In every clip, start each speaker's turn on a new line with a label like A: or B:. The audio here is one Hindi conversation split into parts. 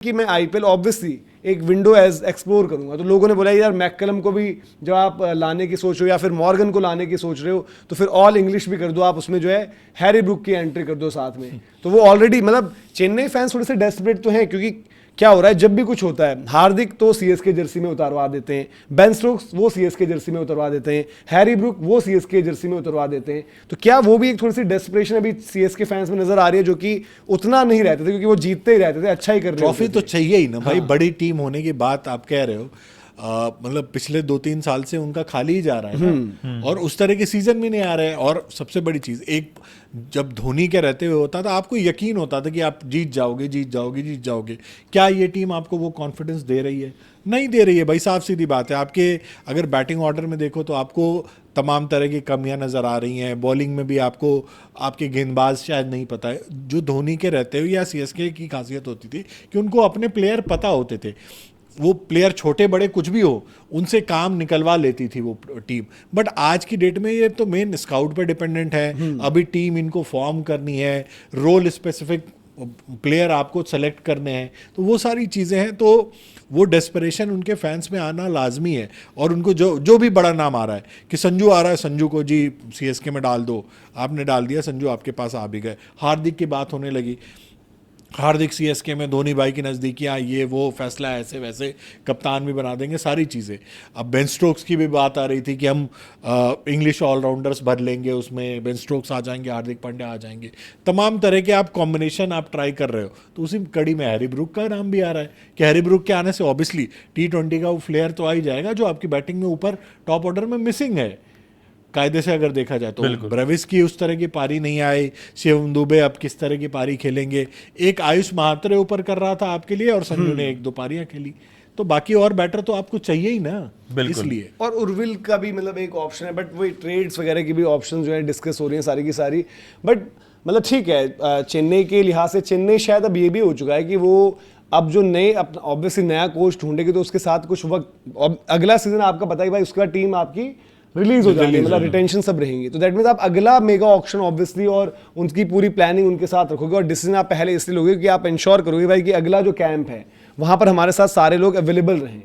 A: कि मैं आईपीएल ऑब्वियसली एक विंडो एज एक्सप्लोर करूंगा, तो लोगों ने बोला यार मैककलम को भी जब आप लाने की सोच रहे हो या फिर मॉर्गन को लाने की सोच रहे हो तो फिर ऑल इंग्लिश भी कर दो आप, उसमें जो है हैरी ब्रूक की एंट्री कर दो साथ में। तो वो ऑलरेडी मतलब चेन्नई फैंस थोड़े से डेस्परेट तो हैं, क्योंकि क्या हो रहा है जब भी कुछ होता है, हार्दिक तो सीएसके जर्सी में उतरवा देते हैं, बेन स्टोक्स वो सीएसके जर्सी में उतरवा देते हैं, हैरी ब्रूक वो सीएसके जर्सी में उतरवा देते हैं। तो क्या वो भी एक थोड़ी सी डेस्परेशन अभी सीएसके फैंस में नजर आ रही है, जो कि उतना नहीं रहते थे क्योंकि वो जीतते ही रहते थे, अच्छा ही कर रहे थे।
B: ट्रॉफी तो चाहिए ही ना भाई, बड़ी टीम होने की बात आप कह रहे हो, मतलब पिछले 2-3 साल से उनका खाली ही जा रहा है ना, और उस तरह के सीजन भी नहीं आ रहे हैं। और सबसे बड़ी चीज, एक जब धोनी के रहते हुए होता था आपको यकीन होता था कि आप जीत जाओगे जीत जाओगे जीत जाओगे। क्या ये टीम आपको वो कॉन्फिडेंस दे रही है? नहीं दे रही है भाई, साफ सीधी बात है। आपके अगर बैटिंग ऑर्डर में देखो तो आपको तमाम तरह की कमियां नज़र आ रही हैं, बॉलिंग में भी आपको आपके गेंदबाज शायद नहीं पता है। जो धोनी के रहते हुए या सीएसके की खासियत होती थी कि उनको अपने प्लेयर पता होते थे, वो प्लेयर छोटे बड़े कुछ भी हो उनसे काम निकलवा लेती थी वो टीम। बट आज की डेट में ये तो मेन स्काउट पे डिपेंडेंट है। अभी टीम इनको फॉर्म करनी है, रोल स्पेसिफिक प्लेयर आपको सेलेक्ट करने हैं, तो वो सारी चीज़ें हैं। तो वो डेस्परेशन उनके फैंस में आना लाजमी है। और उनको जो भी बड़ा नाम आ रहा है कि संजू आ रहा है, संजू को जी सीएसके में डाल दो, आपने डाल दिया, संजू आपके पास आ भी गए। हार्दिक की बात होने लगी, हार्दिक सीएसके में, धोनी भाई की नज़दीकियाँ, ये वो फैसला ऐसे वैसे, कप्तान भी बना देंगे, सारी चीज़ें। अब बेन स्टोक्स की भी बात आ रही थी कि हम इंग्लिश ऑलराउंडर्स भर लेंगे, उसमें बेन स्टोक्स आ जाएंगे, हार्दिक पांड्या आ जाएंगे, तमाम तरह के आप कॉम्बिनेशन आप ट्राई कर रहे हो। तो उसी कड़ी में हैरी ब्रूक का नाम भी आ रहा है कि हैरी ब्रूक के आने से ऑब्वियसली T20 का वो फ्लेयर तो आ ही जाएगा जो आपकी बैटिंग में ऊपर टॉप ऑर्डर में मिसिंग है कायदे से अगर देखा जाए तो। ब्रेविस की उस तरह की पारी नहीं आई, शिवम दुबे अब किस तरह की पारी खेलेंगे, एक आयुष महात्रे ऊपर कर रहा था आपके लिए और संजू ने 1-2 पारियां खेली, तो बाकी और बैटर तो आपको चाहिए ही ना, इसलिए।
A: और उर्विल का भी मतलब एक ऑप्शन है, बट वही ट्रेड्स वगैरह की भी ऑप्शन जो है डिस्कस हो रही हैं सारी की सारी। बट मतलब ठीक है, चेन्नई के लिहाज से चेन्नई शायद अब ये भी हो चुका है कि वो अब जो नए ऑब्वियसली नया कोच ढूंढेगी तो उसके साथ कुछ वक्त, अगला सीजन आपका पता ही भाई, उसका टीम आपकी रिलीज हो जाएगी, मतलब रिटेंशन सब रहेंगी। तो दैट मीन्स आप अगला मेगा ऑक्शन ऑब्वियसली और उनकी पूरी प्लानिंग उनके साथ रखोगे और डिसीजन आप पहले इसलिए लोगे कि आप इंश्योर करोगे भाई कि अगला जो कैंप है वहां पर हमारे साथ सारे लोग अवेलेबल रहें,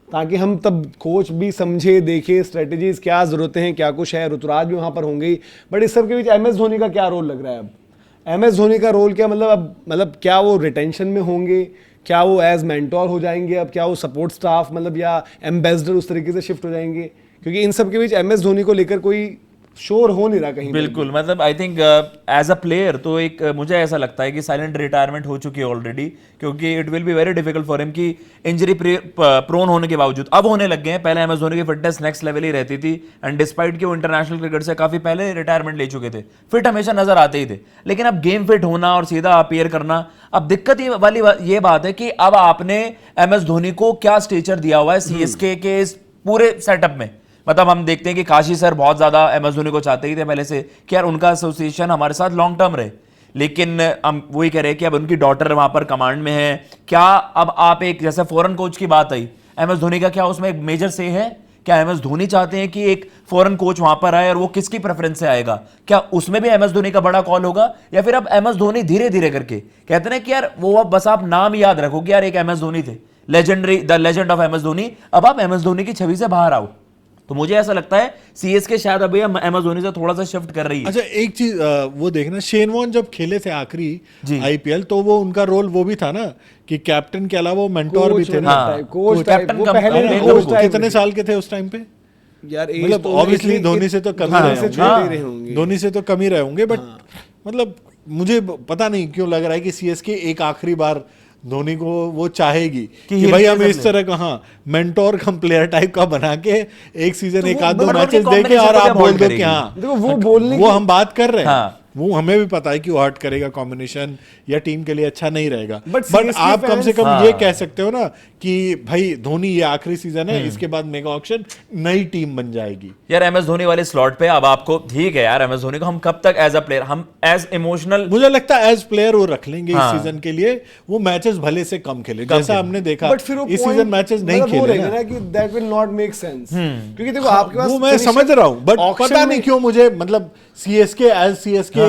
A: ताकि हम तब कोच भी समझे देखे स्ट्रेटेजीज क्या जरूरतें हैं, क्या कुछ है। ऋतुराज भी वहां पर होंगे ही। बट इस सब के बीच MS धोनी का क्या रोल लग रहा है? अब MS धोनी का रोल क्या, मतलब अब मतलब क्या वो रिटेंशन में होंगे, क्या वो एज मेंटोर हो जाएंगे, अब क्या वो सपोर्ट स्टाफ मतलब या एम्बेसडर उस तरीके से शिफ्ट हो जाएंगे? क्योंकि इन सब के बीच MS धोनी को लेकर कोई शोर हो नहीं रहा कहीं।
C: बिल्कुल, मतलब I think as a player तो एक मुझे ऐसा लगता है कि साइलेंट रिटायरमेंट हो चुकी है ऑलरेडी, क्योंकि it will be very difficult for him कि इंजरी प्रोन होने के बावजूद अब होने लग गए हैं। पहले MS धोनी की फिटनेस नेक्स्ट लेवल ही रहती थी, एंड डिस्पाइट कि वो इंटरनेशनल क्रिकेट से काफी पहले रिटायरमेंट ले चुके थे, फिट हमेशा नजर आते ही थे। लेकिन अब गेम फिट होना और सीधा अपीयर करना, अब दिक्कत ये बात है कि अब आपने MS धोनी को क्या स्टेचर दिया हुआ है CSK के इस पूरे सेटअप में। मतलब हम देखते हैं कि काशी सर बहुत ज्यादा MS धोनी को चाहते ही थे पहले से कि यार उनका एसोसिएशन हमारे साथ लॉन्ग टर्म रहे, लेकिन हम वही कह रहे हैं कि अब उनकी डॉटर वहां पर कमांड में है। क्या अब आप एक जैसे फॉरेन कोच की बात आई, MS धोनी का क्या उसमें एक मेजर से है? क्या MS धोनी चाहते हैं कि एक फॉरेन कोच वहां पर आए और वो किसकी प्रेफरेंस से आएगा? क्या उसमें भी MS धोनी का बड़ा कॉल होगा, या फिर अब MS धोनी धीरे धीरे करके कहते हैं कि यार वो अब बस आप नाम याद रखो कि यार एक MS धोनी थे, legendary, the legend of MS Dhoni, अब आप MS धोनी की छवि से बाहर आओ। तो मुझे ऐसा लगता है CSK शायद अभी MS धोनी से थोड़ा सा शिफ्ट कर रही है।
B: अच्छा, एक चीज वो देखना, शेन वॉर्न जब खेले थे आखिरी IPL तो वो उनका रोल वो भी था ना कि कैप्टन के अलावा वो मेंटोर भी थे ना,
A: कोच
C: कैप्टन
A: वो
C: का
A: पहले
B: कितने साल के थे उस टाइम पे
A: यार?
B: मतलब ऑब्वियसली धोनी से तो कम ही रहे होंगे, धोनी से तो कम ही रहे होंगे, बट मतलब मुझे पता नहीं क्यों लग रहा है कि CSK एक आखिरी बार धोनी को वो चाहेगी कि भाई हम इस तरह का मेंटोर कम प्लेयर टाइप का बना के एक सीजन एक आध 2 मैचेस देके और आप बोल दो कि हाँ
A: वो बोलने
B: वो हम बात कर रहे हैं, वो हमें भी पता है कि वो हर्ट करेगा, कॉम्बिनेशन या टीम के लिए अच्छा नहीं रहेगा, बट आप कम से कम ये कह सकते हो ना कि भाई धोनी ये आखिरी सीजन है, इसके बाद मेगा ऑक्शन नई टीम बन जाएगी।
C: यार MS धोनी वाले स्लॉट पे अब आपको ठीक है यार, MS धोनी को हम कब तक एज अ प्लेयर, हम एज इमोशनल,
B: मुझे लगता है एज प्लेयर वो रख लेंगे इस सीजन के लिए, वो मैचेस भले से कम खेले जैसा हमने देखा,
A: बट फिर
B: इस सीजन मैचेस नहीं खेले
A: ना कि that will not make sense, क्योंकि देखो आपके पास
B: वो मैं समझ रहा हूं, बट पता नहीं क्यों मुझे मतलब CSK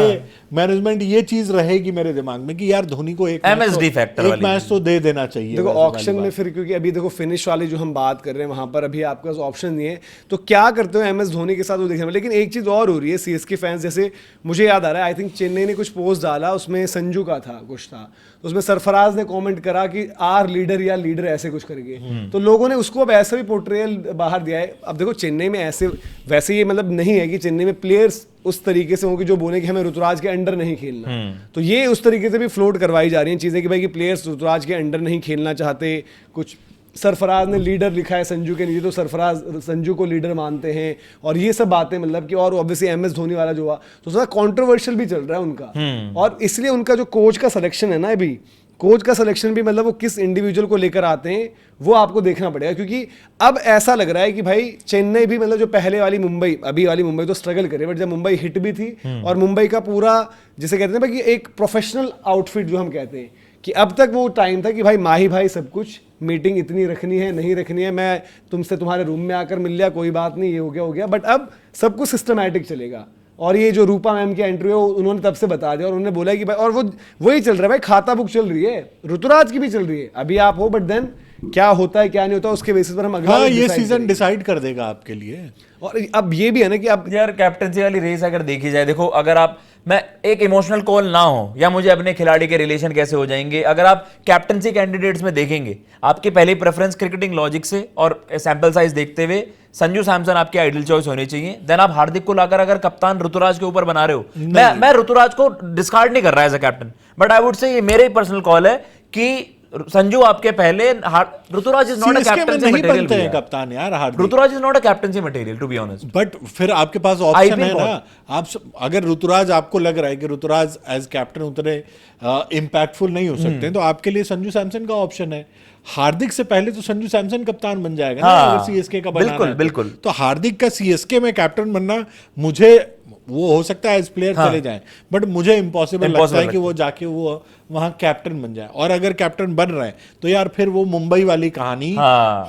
B: मैनेजमेंट ये चीज रहेगी मेरे दिमाग में कि यार धोनी को एक
C: MSD फैक्टर वाली
B: मैच तो दे देना चाहिए।
A: देखो
B: वैसे वाली
A: ऑक्शन में
B: बात।
A: फिर, क्योंकि अभी देखो फिनिश वाली जो हम बात कर रहे हैं वहां पर अभी आपके पास ऑप्शन नहीं है, तो क्या करते हो MS धोनी के साथ वो देखने में। लेकिन एक चीज और हो रही है, CSK फैंस, जैसे मुझे याद आ रहा है, आई थिंक चेन्नई ने कुछ पोस्ट डाला, उसमें संजू का था, कुछ था, उसमें सरफराज ने कमेंट करा कि आर लीडर या लीडर ऐसे कुछ करके, तो लोगों ने उसको अब ऐसा भी पोर्ट्रेयल बाहर दिया है। अब देखो चेन्नई में ऐसे वैसे ये मतलब नहीं है कि चेन्नई में प्लेयर्स उस तरीके से होंगे जो बोले कि हमें ऋतुराज के अंडर नहीं खेलना, तो ये उस तरीके से भी फ्लोट करवाई जा रही हैं चीजें कि भाई कि प्लेयर्स ऋतुराज के अंडर नहीं खेलना चाहते। कुछ सरफराज ने लीडर लिखा है संजू के नीचे, तो सरफराज संजू को लीडर मानते हैं, और ये सब बातें मतलब कि, और ऑब्वियसली MS धोनी वाला जो हुआ तो थोड़ा कंट्रोवर्शियल भी चल रहा है उनका। और इसलिए उनका जो कोच का सिलेक्शन है ना, अभी कोच का सिलेक्शन भी मतलब वो किस इंडिविजुअल को लेकर आते हैं वो आपको देखना पड़ेगा, क्योंकि अब ऐसा लग रहा है कि भाई चेन्नई भी मतलब जो पहले वाली मुंबई, अभी वाली मुंबई तो स्ट्रगल करे, बट जब मुंबई हिट भी थी और मुंबई का पूरा जिसे कहते हैं भाई कि एक प्रोफेशनल आउटफिट जो हम कहते हैं कि अब तक वो टाइम था कि भाई माही भाई सब कुछ, मीटिंग इतनी रखनी है नहीं रखनी है, मैं तुमसे तुम्हारे रूम में आकर मिल लिया कोई बात नहीं, ये हो गया। बट अब सब कुछ सिस्टमैटिक चलेगा, और ये जो रूपा मैम की एंट्री है उन्होंने तब से बता दिया, और उन्होंने बोला कि भाई, और वो वही चल रहा है भाई, खाता बुक चल रही है, ऋतुराज की भी चल रही है, अभी आप हो, बट देन क्या होता है क्या नहीं होता उसके बेसिस पर हम अगला
B: हाँ,
A: week
B: ये
A: decide
B: सीजन
A: करेंगे।
B: डिसाइड कर देगा आपके लिए।
A: और अब ये भी है ना कि अब
C: यार कैप्टनसी वाली रेस अगर देखी जाए, देखो अगर आप, मैं एक इमोशनल कॉल ना हो या मुझे अपने खिलाड़ी के रिलेशन कैसे हो जाएंगे, अगर आप कैप्टनसी कैंडिडेट्स में देखेंगे, आपकी पहली प्रेफरेंस क्रिकेटिंग लॉजिक से और सैंपल साइज देखते हुए संजू सैमसन आपकी आइडल चॉइस होनी चाहिए। देन आप हार्दिक को लाकर अगर कप्तान ऋतुराज के ऊपर बना रहे हो, मैं ऋतुराज को डिस्कार्ड नहीं कर रहा as a captain, but I would say ये मेरे पर्सनल कॉल है कि संजू आपके पहले, Ruturaj is not a
B: CSK में
C: कैप्टनसी
B: नहीं बनते हैं
C: मटेरियल,
B: कप्तान यार Hardik.
C: Ruturaj is not a captaincy material to be honest.
B: But फिर आपके पास ऑप्शन
C: IPL
B: है ना, आप अगर ऋतुराज, आपको लग रहा है कि ऋतुराज एज कैप्टन उतने इम्पैक्टफुल नहीं हो सकते, तो आपके लिए संजू सैमसन का ऑप्शन है। हार्दिक से पहले तो संजू सैमसन कप्तान बन जाएगा ना,
C: हाँ,
B: अगर CSK का बनाना
C: बिल्कुल,
B: है तो।
C: बिल्कुल।
B: तो हार्दिक का CSK में कैप्टन बनना, मुझे वो हो सकता है एज प्लेयर चले जाए, बट मुझे इम्पॉसिबल लगता है कि वो जाके वो वहां कैप्टन बन जाए। और अगर कैप्टन बन रहे हैं तो यार फिर वो मुंबई वाली कहानी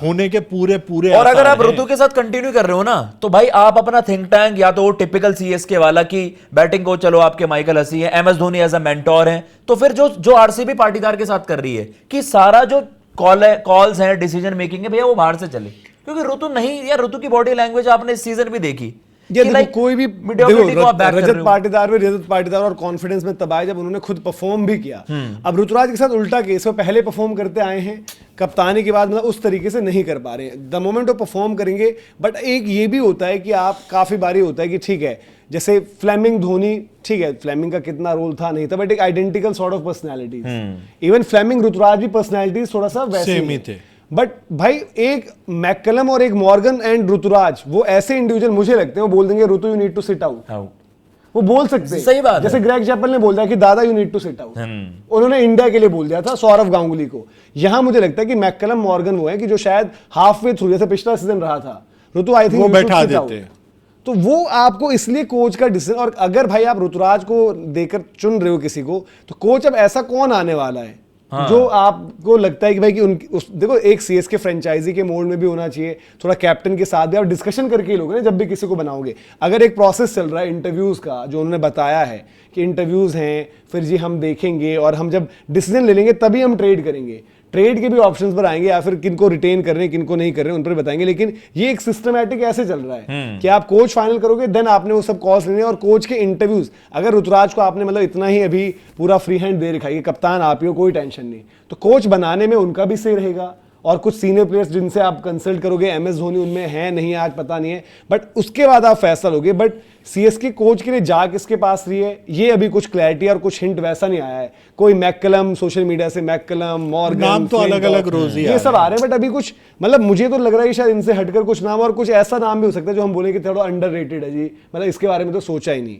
B: होने के पूरे पूरे
C: और अगर
B: आसार
C: आप
B: हैं।
C: ऋतु के साथ कंटिन्यू कर रहे हो ना, तो भाई आप अपना थिंक टैंक, या तो वो टिपिकल CSK वाला की बैटिंग कोच, चलो आपके माइकल हसी है, MS Dhoni as a mentor है, तो फिर जो RCB पाटीदार के साथ कर रही है कि सारा जो कॉल्स हैं, डिसीजन मेकिंग है, भैया वो बाहर से चले, क्योंकि ऋतु नहीं, या ऋतु की बॉडी लैंग्वेज आपने इस सीजन भी देखी।
A: ये देखो कोई भी,
C: mediocrity को आप back कर रहे
A: रजत
C: हो।
A: पाटीदार में रजत पाटीदार और कॉन्फिडेंस में तब आए जब उन्होंने खुद परफॉर्म भी किया। अब ऋतुराज के साथ उल्टा केस, वो पहले परफॉर्म करते आए हैं, कप्तानी के बाद मतलब उस तरीके से नहीं कर पा रहे हैं। द मोमेंट वो परफॉर्म करेंगे, बट एक ये भी होता है कि आप काफी बारी होता है कि ठीक है, जैसे फ्लेमिंग धोनी, ठीक है फ्लेमिंग का कितना रोल था नहीं था, बट एक identical sort of personality, even Fleming Ruturaj भी पर्सनैलिटीज थोड़ा सा वैसे
B: Same ही थे।
A: बट भाई एक मैकलम और एक मॉर्गन एंड ऋतुराज, वो ऐसे इंडिविजुअल मुझे लगते हैं वो बोल देंगे Rutu you need to sit out, वो बोल सकते हैं।
C: सही बात है।
A: जैसे ग्रेग चैपल ने बोल दिया कि दादा you need to sit out, उन्होंने इंडिया के लिए बोल दिया था सौरव गांगुली को। यहां मुझे लगता है कि मैकलम मॉर्गन वो है कि जो शायद हाफ वे थ्रू, जैसे पिछला सीजन रहा था, ऋतु आई थिंक
B: वो बैठा देते हैं।
A: तो वो आपको इसलिए कोच का डिसीजन, और अगर भाई आप ऋतुराज को देकर चुन रहे हो किसी को, तो कोच अब ऐसा कौन आने वाला है जो आपको लगता है कि भाई कि देखो एक CSK फ्रेंचाइजी के मोड में भी होना चाहिए, थोड़ा कैप्टन के साथ भी आप डिस्कशन करके ही लोगे ना जब भी किसी को बनाओगे। अगर एक प्रोसेस चल रहा है इंटरव्यूज का, जो उन्होंने बताया है कि इंटरव्यूज हैं, फिर जी हम देखेंगे और हम जब डिसीजन ले लेंगे तभी हम ट्रेड करेंगे, ट्रेड के भी ऑप्शंस पर आएंगे, या फिर किनको रिटेन कर रहे हैं किनको नहीं कर रहे हैं उन पर बताएंगे। लेकिन ये एक सिस्टमैटिक ऐसे चल रहा है कि आप कोच फाइनल करोगे, देन आपने वो सब कॉल्स लेने, और कोच के इंटरव्यूज, अगर ऋतुराज को आपने मतलब इतना ही अभी पूरा फ्री हैंड दे रखा है कि कप्तान आप ही हो, कोई टेंशन नहीं, तो कोच बनाने में उनका भी सही रहेगा। और कुछ सीनियर प्लेयर्स जिनसे आप कंसल्ट करोगे, MS धोनी उनमें है नहीं आज पता नहीं है, बट उसके बाद आप फैसला लोगे। बट CSK कोच के लिए जा किसके पास रही है, ये अभी कुछ क्लैरिटी और कुछ हिंट वैसा नहीं आया है। कोई मैकलम, सोशल मीडिया से मैकलम, मॉर्गन,
B: नाम तो अलग-अलग रोज ही
A: ये सब आ रहे हैं, बट अभी कुछ मतलब मुझे तो लग रहा है कि शायद इनसे हटकर कुछ नाम, और कुछ ऐसा नाम भी हो सकता है जो हम बोले कि थोड़ा अंडररेटेड है जी, मतलब इसके बारे में तो सोचा ही नहीं।